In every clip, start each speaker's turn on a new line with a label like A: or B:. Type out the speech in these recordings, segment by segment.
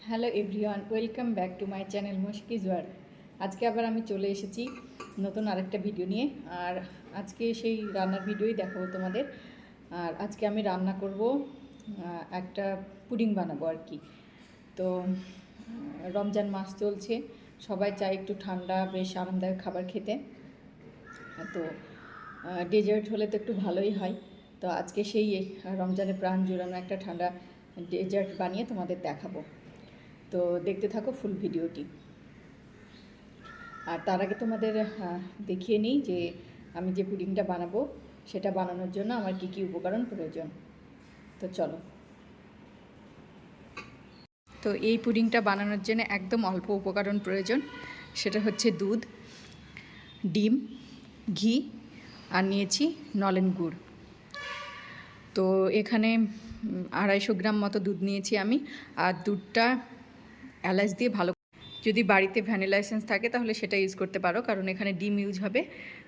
A: Hello everyone, welcome back to my channel Mushkiz world. আজকে আবার আমি চলে এসেছি নতুন আরেকটা ভিডিও নিয়ে। আর আজকে সেই রান্নার ভিডিওই দেখাবো তোমাদের। আর আজকে আমি রান্না করব একটা পুডিং বানাবো আর কি। তো রমজান মাস চলছে, সবাই চায় একটু ঠান্ডা বেশ আরামদায়ক খাবার খেতে। তো ডেজার্ট হলে তো একটু ভালোই হয়। তো আজকে সেই রমজানে প্রাণ জুড়ানো একটা ঠান্ডা ডেজার্ট বানিয়ে তোমাদের দেখাবো। তো দেখতে থাকো ফুল ভিডিওটি। আর তার আগে তোমাদের দেখিয়ে নিই যে আমি যে পুডিংটা বানাবো সেটা বানানোর জন্য আমার কী কী উপকরণ প্রয়োজন। তো চলো। তো এই পুডিংটা বানানোর জন্য একদম অল্প উপকরণ প্রয়োজন। সেটা হচ্ছে দুধ, ডিম, ঘি আর নিয়েছি নলেন গুড়। তো এখানে 250 গ্রাম মতো দুধ নিয়েছি আমি। আর দুধটা এলাচ দিয়ে ভালো, যদি বাড়িতে ভ্যানিলা এসেন্স থাকে তাহলে সেটা ইউজ করতে পারো, কারণ এখানে ডিম ইউজ হবে,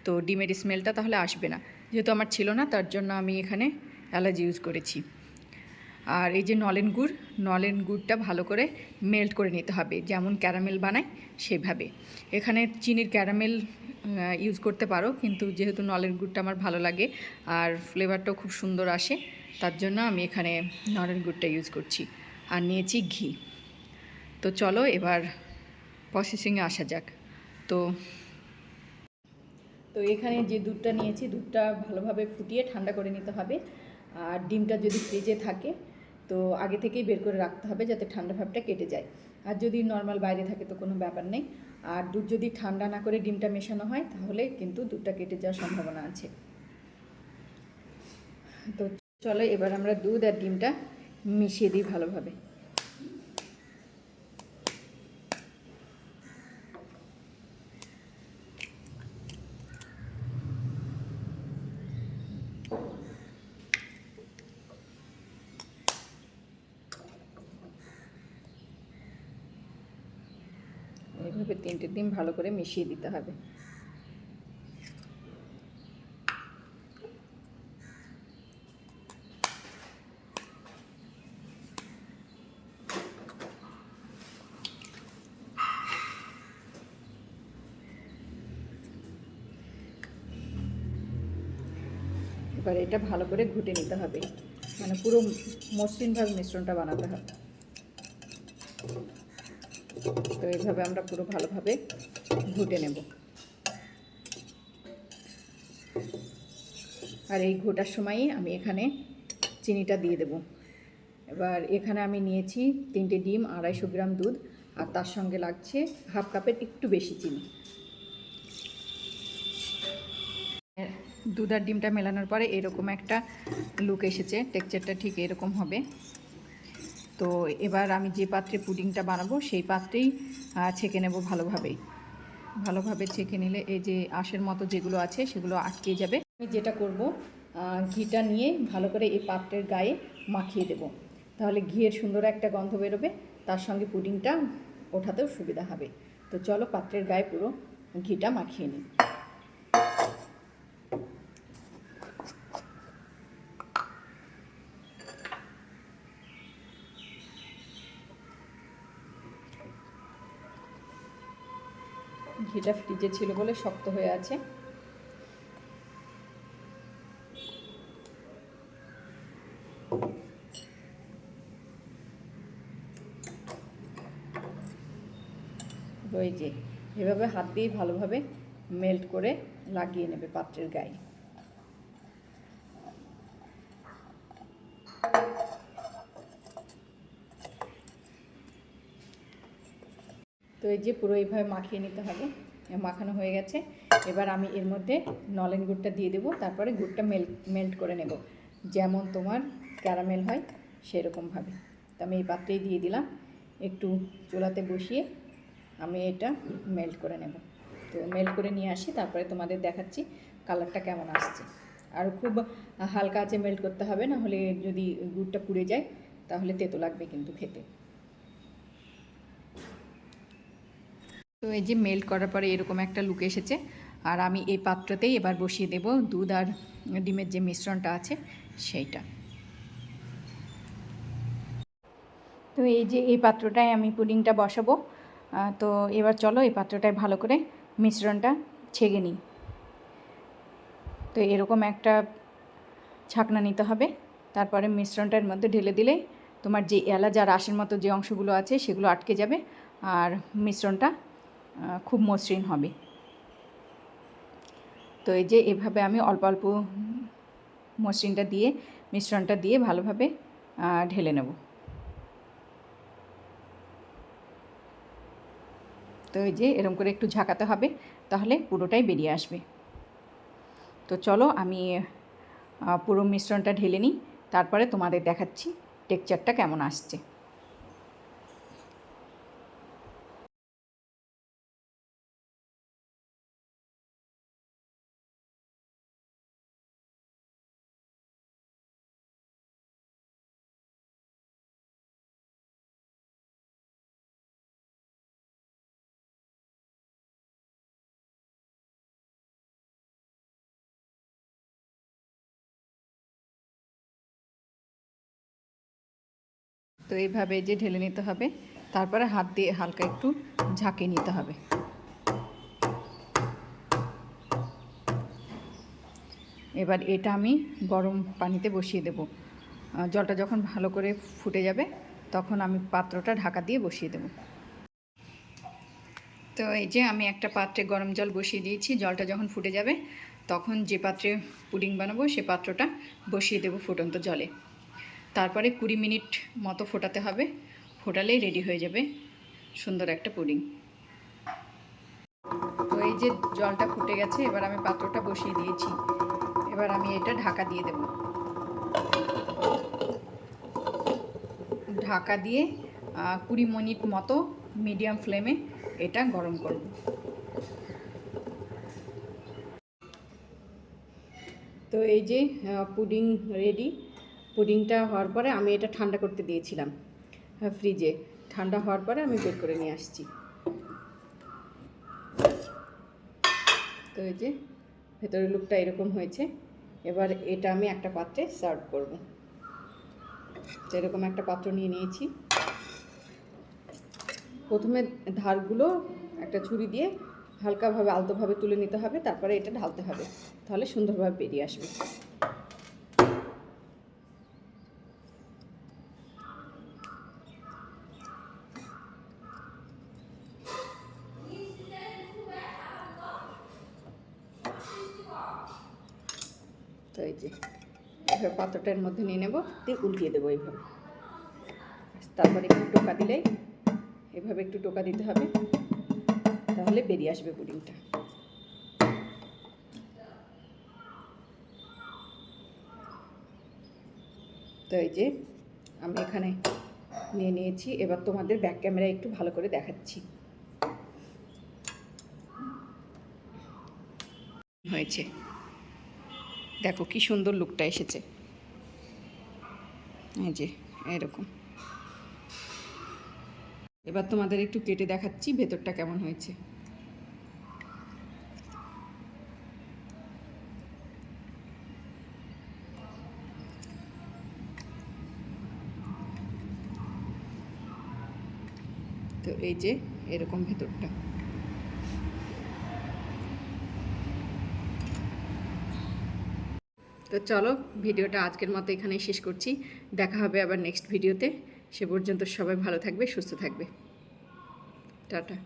A: তো ডিমের স্মেলটা তাহলে আসবে না। যেহেতু আমার ছিল না, তার জন্য আমি এখানে এলাচ ইউজ করেছি। আর এই যে নলেন গুড়টা ভালো করে মেল্ট করে নিতে হবে, যেমন ক্যারামেল বানাই সেভাবে। এখানে চিনির ক্যারামেল ইউজ করতে পারো, কিন্তু যেহেতু নলেন গুড়টা আমার ভালো লাগে আর ফ্লেভারটাও খুব সুন্দর আসে, তার জন্য আমি এখানে নলেন গুড়টা ইউজ করছি। আর নিয়েছি ঘি। তো চলো এবার প্রসেসিংয়ে আসা যাক। তো তো এখানে যে দুধটা নিয়েছি, দুধটা ভালোভাবে ফুটিয়ে ঠান্ডা করে নিতে হবে। আর ডিমটা যদি ফ্রিজে থাকে তো আগে থেকেই বের করে রাখতে হবে, যাতে ঠান্ডা ভাবটা কেটে যায়। আর যদি নর্মাল বাইরে থাকে তো কোনো ব্যাপার নেই। আর দুধ যদি ঠান্ডা না করে ডিমটা মেশানো হয় তাহলে কিন্তু দুধটা কেটে যাওয়ার সম্ভাবনা আছে। তো চলো এবার আমরা দুধ আর ডিমটা মিশিয়ে দিই ভালোভাবে। এইভাবে 3টে ডিম ভালো করে মিশিয়ে দিতে হবে। এবার এটা ভালো করে ঘুটে নিতে হবে, মানে পুরো মসৃণভাবে মিশ্রণটা বানাতে হবে। তো এইভাবে আমরা পুরো ভালোভাবে ঘুটে নেব। আর এই ঘোটার সময়ই আমি এখানে চিনিটা দিয়ে দেব। এবার এখানে আমি নিয়েছি 3টে ডিম, 250 গ্রাম দুধ, আর তার সঙ্গে লাগছে হাফ কাপের একটু বেশি চিনি। দুধ আর ডিমটা মেলানোর পরে এরকম একটা লুক এসেছে, টেক্সচারটা ঠিক এরকম হবে। তো এবার আমি যে পাত্রে পুডিংটা বানাবো সেই পাত্রেই ছেঁকে নেব ভালোভাবে ছেঁকে নিলে এই যে আঁশের মতো যেগুলো আছে সেগুলো আটকে যাবে। আমি যেটা করব, ঘিটা নিয়ে ভালো করে এই পাত্রের গায়ে মাখিয়ে দেব, তাহলে ঘিয়ের সুন্দর একটা গন্ধ বেরোবে, তার সঙ্গে পুডিংটা ওঠাতেও সুবিধা হবে। তো চলো পাত্রের গায়ে পুরো ঘিটা মাখিয়ে নিই। ঘিটা ফ্রিজে ছিল বলে শক্ত হয়ে আছে। ওই যে এভাবে হাত দিয়ে ভালোভাবে মেল্ট করে লাগিয়ে নেবে পাত্রের গায়ে। তো এই যে পুরো এইভাবে মাখিয়ে নিতে হবে, মাখানো হয়ে গেছে। এবার আমি এর মধ্যে নলেন গুড়টা দিয়ে দেবো, তারপরে গুড়টা মেল্ট করে নেব, যেমন তোমার ক্যারামেল হয় সেরকমভাবে। তো আমি এই পাত্রেই দিয়ে দিলাম, একটু চুলাতে বসিয়ে আমি এটা মেল্ট করে নেব। তো মেল্ট করে নিয়ে আসি, তারপরে তোমাদের দেখাচ্ছি কালারটা কেমন আসছে। আর খুব হালকা আঁচে মেল্ট করতে হবে, না হলে যদি গুড়টা পুড়ে যায় তাহলে তেতো লাগবে কিন্তু খেতে। তো এই যে মেল্ট করার পরে এরকম একটা লুক এসেছে। আর আমি এই পাত্রতেই এবার বসিয়ে দেব দুধ আর ডিমের যে মিশ্রণটা আছে সেইটা। তো এই যে এই পাত্রটায় আমি পুডিংটা বসাবো। তো এবার চলো এই পাত্রটায় ভালো করে মিশ্রণটা ছেঁকে নিই। তো এরকম একটা ছাকনা নিতে হবে, তারপরে মিশ্রণটার মধ্যে ঢেলে দিলে তোমার যে এলাচ আর রসের মতো যে অংশগুলো আছে সেগুলো আটকে যাবে আর মিশ্রণটা খুব মসৃণ হবে। তো এই যে এভাবে আমি অল্প অল্প মিশ্রণটা দিয়ে ভালোভাবে ঢেলে নেব। তো এই যে এরকম করে একটু ঝাঁকাতে হবে, তাহলে পুরোটাই বেরিয়ে আসবে। তো চলো আমি পুরো মিশ্রণটা ঢেলে নিই, তারপরে তোমাদের দেখাচ্ছি টেক্সচারটা কেমন আসছে। তো এইভাবে যে ঢেলে নিতে হবে, তারপরে হাত দিয়ে হালকা একটু ঝাঁকিয়ে নিতে হবে। এবার এটা আমি গরম পানিতে বসিয়ে দেব। জলটা যখন ভালো করে ফুটে যাবে তখন আমি পাত্রটা ঢাকা দিয়ে বসিয়ে দেব। তো এই যে আমি একটা পাত্রে গরম জল বসিয়ে দিয়েছি। জলটা যখন ফুটে যাবে তখন যে পাত্রে পুডিং বানাবো সে পাত্রটা বসিয়ে দেব ফুটন্ত জলে। তারপরে 20 মিনিট মতো ফোটাতে হবে, ফোটালেই রেডি হয়ে যাবে সুন্দর একটা পুডিং। তো এই যে জলটা ফুটে গেছে, এবার আমি পাত্রটা বসিয়ে দিয়েছি। এবার আমি এটা ঢাকা দিয়ে দেব। ঢাকা দিয়ে 20 মিনিট মতো মিডিয়াম ফ্লেমে এটা গরম করব। তো এই যে পুডিং রেডি। পুডিংটা হওয়ার পরে আমি এটা ঠান্ডা করতে দিয়েছিলাম ফ্রিজে। ঠান্ডা হওয়ার পরে আমি বের করে নিয়ে আসছি। তো এই যে ভেতরের লুকটা এরকম হয়েছে। এবার এটা আমি একটা পাত্রে সার্ভ করব। তো এরকম একটা পাত্র নিয়ে নিয়েছি। প্রথমে ধারগুলো একটা ছুরি দিয়ে হালকাভাবে আলতোভাবে তুলে নিতে হবে, তারপরে এটা ঢালতে হবে, তাহলে সুন্দরভাবে বেরিয়ে আসবে। তো এই যে এভাবে পাত্রটার মধ্যে নিয়ে নেব, দিয়ে উল্টিয়ে দেবো এইভাবে। তারপরে একটু টোকা দিলেই, এভাবে একটু টোকা দিতে হবে, তাহলে বেরিয়ে আসবে পুডিংটা। তো এই যে আমি এখানে নিয়ে নিয়েছি। এবার তোমাদের ব্যাক ক্যামেরায় একটু ভালো করে দেখাচ্ছি। হয়েছে, দেখো কি সুন্দর লুকটা এসেছে। এই যে এরকম। এবার তোমাদের একটু কেটে দেখাচ্ছি ভেতরটা কেমন হয়েছে। তো এই যে এরকম ভেতরটা। তো চলো ভিডিওটা আজকের মতো এখানেই শেষ করছি। দেখা হবে আবার নেক্সট ভিডিওতে। সে পর্যন্ত সবাই ভালো থাকবে, সুস্থ থাকবে। টাটা।